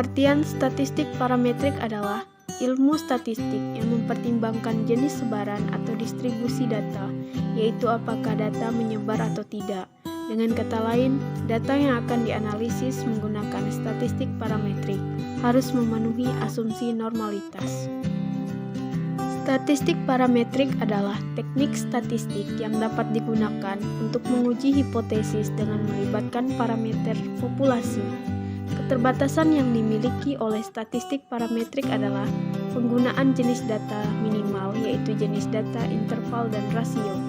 Pengertian statistik parametrik adalah ilmu statistik yang mempertimbangkan jenis sebaran atau distribusi data, yaitu apakah data menyebar atau tidak. Dengan kata lain, data yang akan dianalisis menggunakan statistik parametrik harus memenuhi asumsi normalitas. Statistik parametrik adalah teknik statistik yang dapat digunakan untuk menguji hipotesis dengan melibatkan parameter populasi. Keterbatasan yang dimiliki oleh statistik parametrik adalah penggunaan jenis data minimal, yaitu jenis data, interval, dan rasio.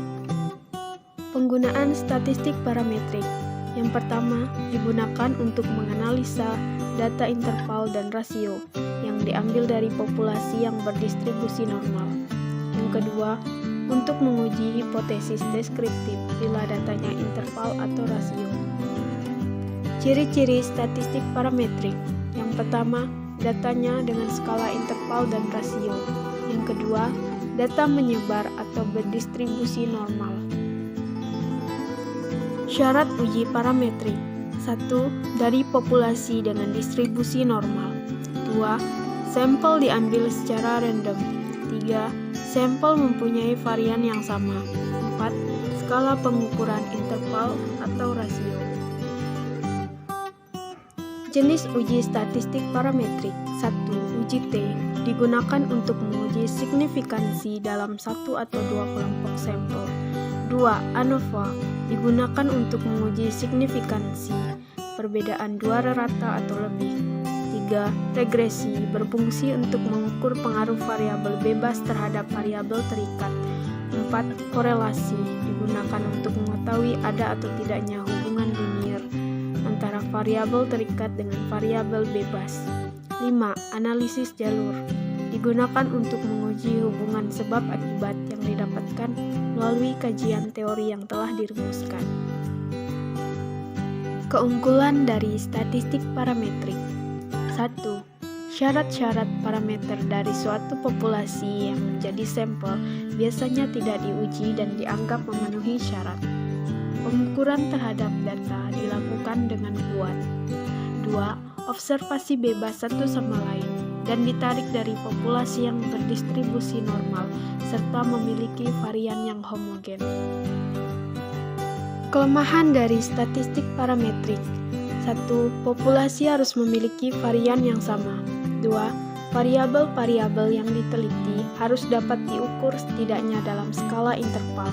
Penggunaan statistik parametrik yang pertama digunakan untuk menganalisa data interval dan rasio yang diambil dari populasi yang berdistribusi normal. Yang kedua, untuk menguji hipotesis deskriptif bila datanya interval atau rasio. Ciri-ciri statistik parametrik. Yang pertama, datanya dengan skala interval dan rasio. Yang kedua, data menyebar atau berdistribusi normal. Syarat uji parametrik. 1. Dari populasi dengan distribusi normal. 2. Sampel diambil secara random. 3. Sampel mempunyai varian yang sama. 4. Skala pengukuran interval atau rasio. Jenis uji statistik parametrik. 1. Uji T digunakan untuk menguji signifikansi dalam satu atau dua kelompok sampel. 2. ANOVA digunakan untuk menguji signifikansi perbedaan dua rata atau lebih. 3. Regresi berfungsi untuk mengukur pengaruh variabel bebas terhadap variabel terikat. 4. Korelasi digunakan untuk mengetahui ada atau tidaknya hubungan linier antara variabel terikat dengan variabel bebas. 5. Analisis jalur digunakan untuk menguji hubungan sebab akibat yang didapatkan melalui kajian teori yang telah dirumuskan. Keunggulan dari statistik parametrik. 1. Syarat-syarat parameter dari suatu populasi yang menjadi sampel biasanya tidak diuji dan dianggap memenuhi syarat. Pengukuran terhadap data dilakukan dengan kuat. 2. Observasi bebas satu sama lain dan ditarik dari populasi yang berdistribusi normal serta memiliki varian yang homogen. Kelemahan dari statistik parametrik. 1. Populasi harus memiliki varian yang sama. 2. Variabel-variabel yang diteliti harus dapat diukur setidaknya dalam skala interval.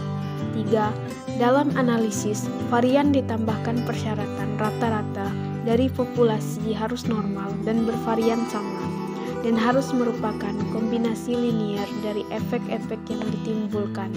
3. Dalam analisis, varian ditambahkan persyaratan rata-rata dari populasi harus normal dan bervarian sama, dan harus merupakan kombinasi linier dari efek-efek yang ditimbulkan.